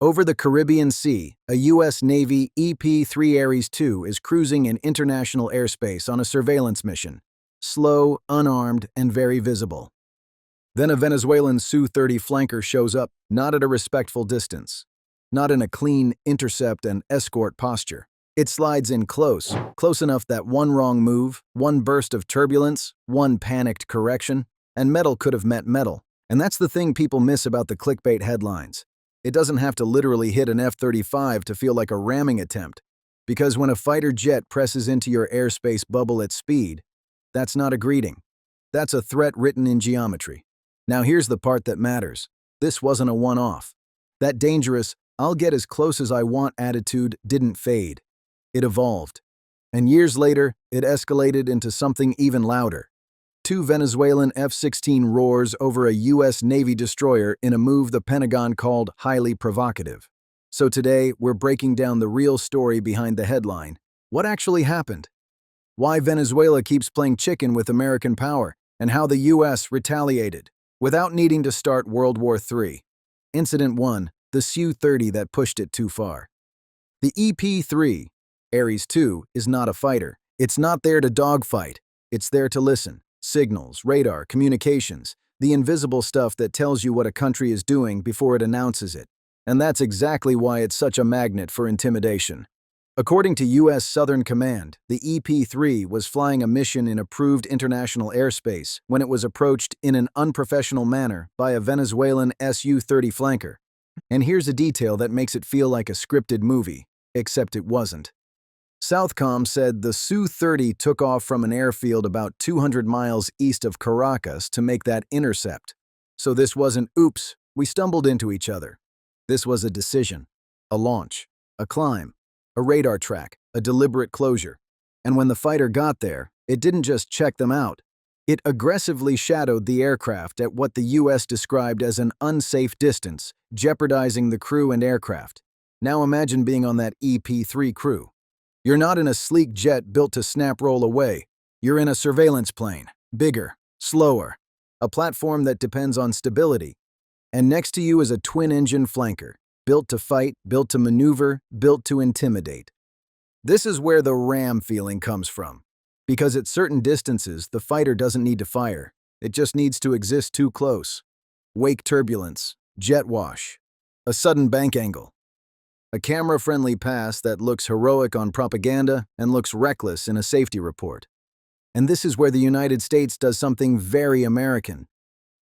Over the Caribbean Sea, a U.S. Navy EP-3 Ares II is cruising in international airspace on a surveillance mission. Slow, unarmed, and very visible. Then a Venezuelan Su-30 flanker shows up, not at a respectful distance. Not in a clean intercept and escort posture. It slides in close enough that one wrong move, one burst of turbulence, one panicked correction, and metal could have met metal. And that's the thing people miss about the clickbait headlines. It doesn't have to literally hit an F-35 to feel like a ramming attempt. Because when a fighter jet presses into your airspace bubble at speed, that's not a greeting. That's a threat written in geometry. Now here's the part that matters. This wasn't a one-off. That dangerous, I'll get as close as I want attitude didn't fade. It evolved. And years later, it escalated into something even louder. 2 Venezuelan F-16 roars over a U.S. Navy destroyer in a move the Pentagon called highly provocative. So today, we're breaking down the real story behind the headline. What actually happened? Why Venezuela keeps playing chicken with American power, and how the U.S. retaliated, without needing to start World War III. Incident 1, the Su-30 that pushed it too far. The EP-3, Ares II, is not a fighter. It's not there to dogfight. It's there to listen. Signals, radar, communications, the invisible stuff that tells you what a country is doing before it announces it. And that's exactly why it's such a magnet for intimidation. According to U.S. Southern Command, the EP-3 was flying a mission in approved international airspace when it was approached in an unprofessional manner by a Venezuelan Su-30 flanker. And here's a detail that makes it feel like a scripted movie, except it wasn't. Southcom said the Su-30 took off from an airfield about 200 miles east of Caracas to make that intercept. So this wasn't, oops, we stumbled into each other. This was a decision, a launch, a climb, a radar track, a deliberate closure. And when the fighter got there, it didn't just check them out. It aggressively shadowed the aircraft at what the U.S. described as an unsafe distance, jeopardizing the crew and aircraft. Now imagine being on that EP-3 crew. You're not in a sleek jet built to snap roll away. You're in a surveillance plane, bigger, slower, a platform that depends on stability. And next to you is a twin-engine flanker, built to fight, built to maneuver, built to intimidate. This is where the ram feeling comes from. Because at certain distances, the fighter doesn't need to fire. It just needs to exist too close. Wake turbulence, jet wash, a sudden bank angle. A camera-friendly pass that looks heroic on propaganda and looks reckless in a safety report. And this is where the United States does something very American.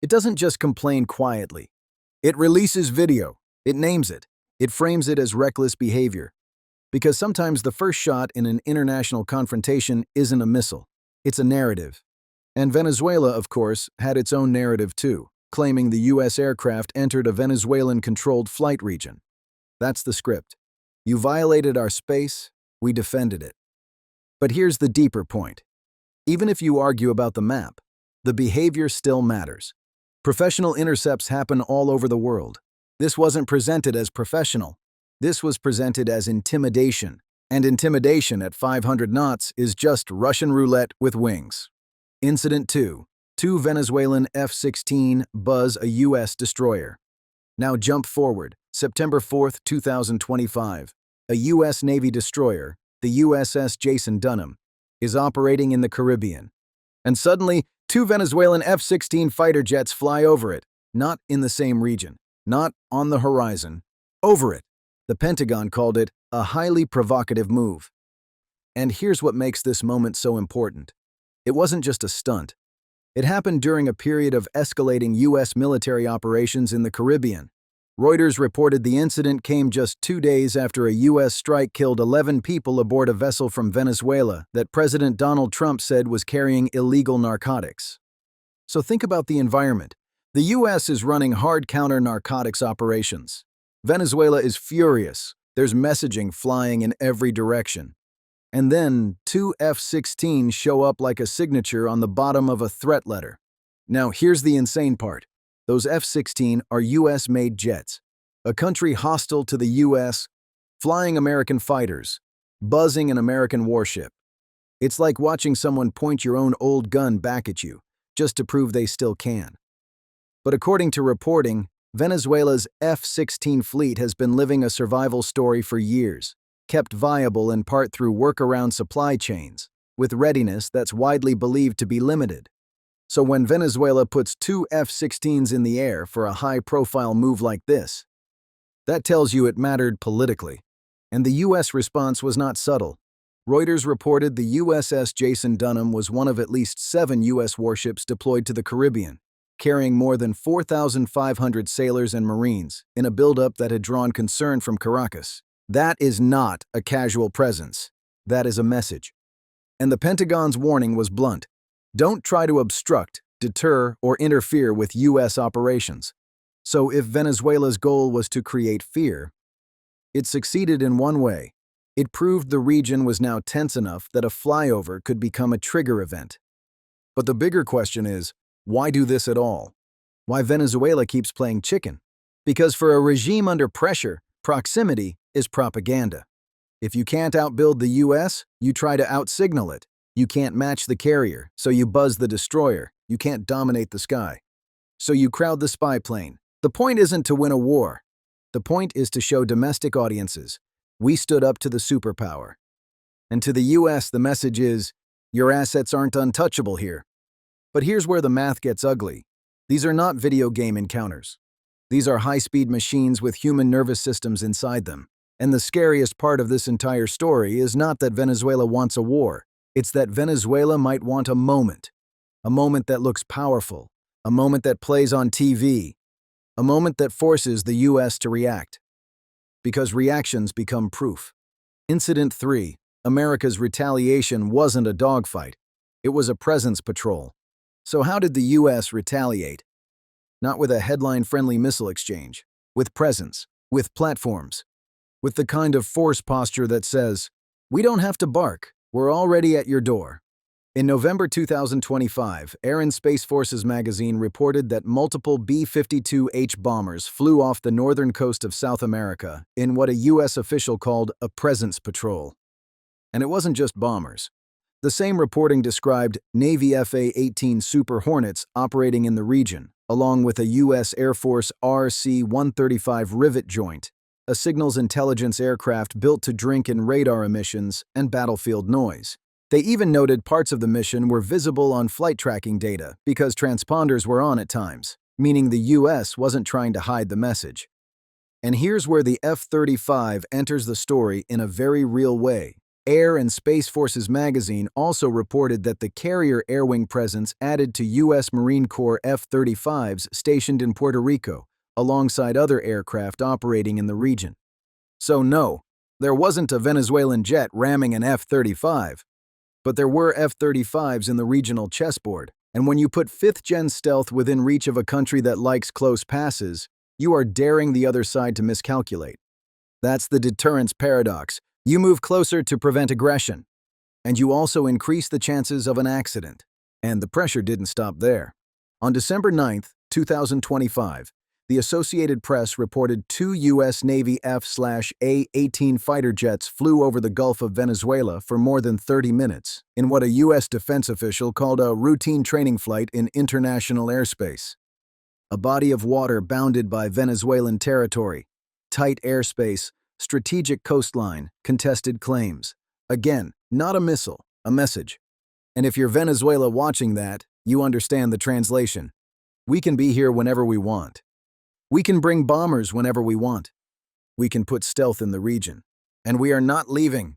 It doesn't just complain quietly. It releases video. It names it. It frames it as reckless behavior. Because sometimes the first shot in an international confrontation isn't a missile. It's a narrative. And Venezuela, of course, had its own narrative too, claiming the U.S. aircraft entered a Venezuelan-controlled flight region. That's the script. You violated our space, we defended it. But here's the deeper point. Even if you argue about the map, the behavior still matters. Professional intercepts happen all over the world. This wasn't presented as professional. This was presented as intimidation. And intimidation at 500 knots is just Russian roulette with wings. Incident 2. 2 Venezuelan F-16 buzz a U.S. destroyer. Now jump forward. September 4, 2025, a U.S. Navy destroyer, the USS Jason Dunham, is operating in the Caribbean. And suddenly, 2 Venezuelan F-16 fighter jets fly over it, not in the same region, not on the horizon, over it. The Pentagon called it a highly provocative move. And here's what makes this moment so important. It wasn't just a stunt. It happened during a period of escalating U.S. military operations in the Caribbean. Reuters reported the incident came just 2 days after a U.S. strike killed 11 people aboard a vessel from Venezuela that President Donald Trump said was carrying illegal narcotics. So think about the environment. The U.S. is running hard counter-narcotics operations. Venezuela is furious. There's messaging flying in every direction. And then 2 F-16s show up like a signature on the bottom of a threat letter. Now here's the insane part. Those F-16 are U.S.-made jets, a country hostile to the U.S., flying American fighters, buzzing an American warship. It's like watching someone point your own old gun back at you, just to prove they still can. But according to reporting, Venezuela's F-16 fleet has been living a survival story for years, kept viable in part through workaround supply chains, with readiness that's widely believed to be limited. So when Venezuela puts two F-16s in the air for a high-profile move like this, that tells you it mattered politically. And the U.S. response was not subtle. Reuters reported the USS Jason Dunham was one of at least 7 U.S. warships deployed to the Caribbean, carrying more than 4,500 sailors and Marines in a buildup that had drawn concern from Caracas. That is not a casual presence. That is a message. And the Pentagon's warning was blunt. Don't try to obstruct, deter, or interfere with U.S. operations. So if Venezuela's goal was to create fear, it succeeded in one way. It proved the region was now tense enough that a flyover could become a trigger event. But the bigger question is, why do this at all? Why Venezuela keeps playing chicken? Because for a regime under pressure, proximity is propaganda. If you can't outbuild the U.S., you try to outsignal it. You can't match the carrier, so you buzz the destroyer. You can't dominate the sky, so you crowd the spy plane. The point isn't to win a war. The point is to show domestic audiences, we stood up to the superpower. And to the U.S., the message is, your assets aren't untouchable here. But here's where the math gets ugly. These are not video game encounters. These are high-speed machines with human nervous systems inside them. And the scariest part of this entire story is not that Venezuela wants a war. It's that Venezuela might want a moment that looks powerful, a moment that plays on TV, a moment that forces the U.S. to react. Because reactions become proof. Incident 3, America's retaliation wasn't a dogfight. It was a presence patrol. So how did the U.S. retaliate? Not with a headline-friendly missile exchange, with presence, with platforms, with the kind of force posture that says, we don't have to bark, we're already at your door. In November 2025, Air and Space Forces magazine reported that multiple B-52H bombers flew off the northern coast of South America in what a U.S. official called a presence patrol. And it wasn't just bombers. The same reporting described Navy F-18 Super Hornets operating in the region, along with a U.S. Air Force RC-135 rivet joint, a signals intelligence aircraft built to drink in radar emissions and battlefield noise. They even noted parts of the mission were visible on flight tracking data because transponders were on at times, meaning the U.S. wasn't trying to hide the message. And here's where the F-35 enters the story in a very real way. Air and Space Forces magazine also reported that the carrier air-wing presence added to U.S. Marine Corps F-35s stationed in Puerto Rico, alongside other aircraft operating in the region. So no, there wasn't a Venezuelan jet ramming an F-35, but there were F-35s in the regional chessboard, and when you put 5th-gen stealth within reach of a country that likes close passes, you are daring the other side to miscalculate. That's the deterrence paradox. You move closer to prevent aggression, and you also increase the chances of an accident. And the pressure didn't stop there. On December 9, 2025, the Associated Press reported 2 U.S. Navy F/A-18 fighter jets flew over the Gulf of Venezuela for more than 30 minutes in what a U.S. defense official called a routine training flight in international airspace. A body of water bounded by Venezuelan territory, tight airspace, strategic coastline, contested claims. Again, not a missile, a message. And if you're Venezuela watching that, you understand the translation. We can be here whenever we want. We can bring bombers whenever we want. We can put stealth in the region. And we are not leaving.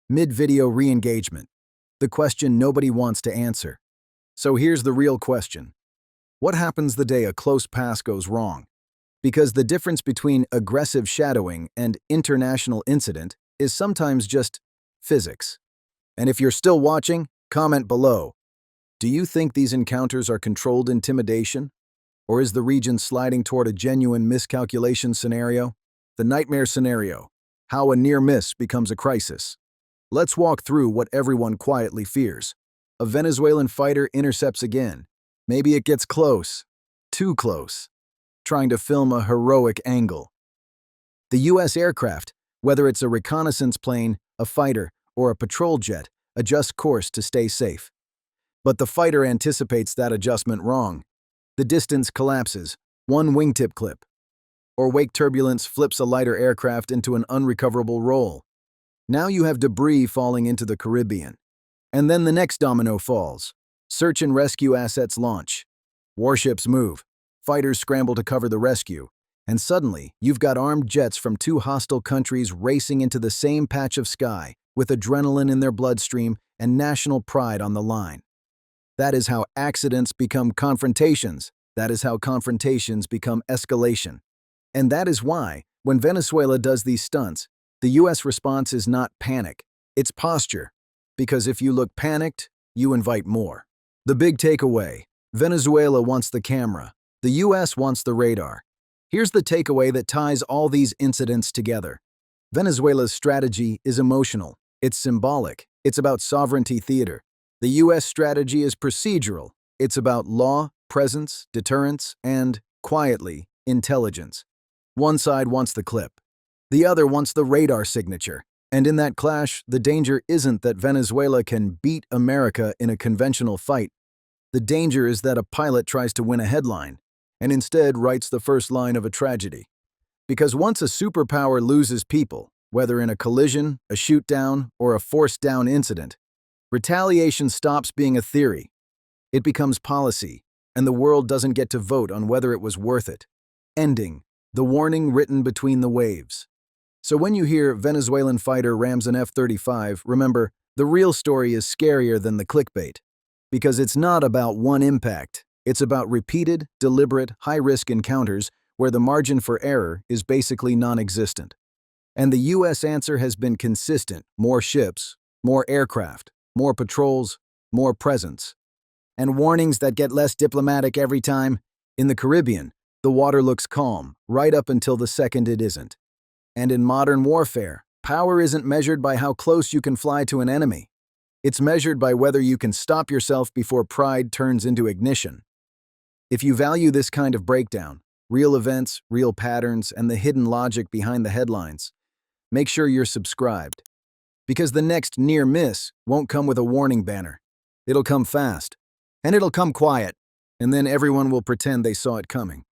Mid-video re-engagement. The question nobody wants to answer. So here's the real question. What happens the day a close pass goes wrong? Because the difference between aggressive shadowing and international incident is sometimes just physics. And if you're still watching, comment below. Do you think these encounters are controlled intimidation? Or is the region sliding toward a genuine miscalculation scenario? The nightmare scenario. How a near miss becomes a crisis. Let's walk through what everyone quietly fears. A Venezuelan fighter intercepts again. Maybe it gets close. Too close. Trying to film a heroic angle. The U.S. aircraft, whether it's a reconnaissance plane, a fighter, or a patrol jet, adjusts course to stay safe. But the fighter anticipates that adjustment wrong. The distance collapses, one wingtip clip, or wake turbulence flips a lighter aircraft into an unrecoverable roll. Now you have debris falling into the Caribbean. And then the next domino falls. Search and rescue assets launch. Warships move. Fighters scramble to cover the rescue. And suddenly, you've got armed jets from two hostile countries racing into the same patch of sky, with adrenaline in their bloodstream and national pride on the line. That is how accidents become confrontations. That is how confrontations become escalation. And that is why, when Venezuela does these stunts, the US response is not panic, it's posture. Because if you look panicked, you invite more. The big takeaway: Venezuela wants the camera, the US wants the radar. Here's the takeaway that ties all these incidents together. Venezuela's strategy is emotional, it's symbolic, it's about sovereignty theater. The US strategy is procedural, it's about law, presence, deterrence, and, quietly, intelligence. One side wants the clip. The other wants the radar signature. And in that clash, the danger isn't that Venezuela can beat America in a conventional fight. The danger is that a pilot tries to win a headline, and instead writes the first line of a tragedy. Because once a superpower loses people, whether in a collision, a shoot-down, or a forced-down incident, retaliation stops being a theory. It becomes policy, and the world doesn't get to vote on whether it was worth it. Ending, the warning written between the waves. So when you hear Venezuelan fighter rams an F-35, remember, the real story is scarier than the clickbait. Because it's not about one impact, it's about repeated, deliberate, high-risk encounters where the margin for error is basically non-existent. And the US answer has been consistent: more ships, more aircraft, more patrols, more presence. And warnings that get less diplomatic every time. In the Caribbean, the water looks calm, right up until the second it isn't. And in modern warfare, power isn't measured by how close you can fly to an enemy. It's measured by whether you can stop yourself before pride turns into ignition. If you value this kind of breakdown, real events, real patterns, and the hidden logic behind the headlines, make sure you're subscribed. Because the next near miss won't come with a warning banner. It'll come fast, and it'll come quiet, and then everyone will pretend they saw it coming.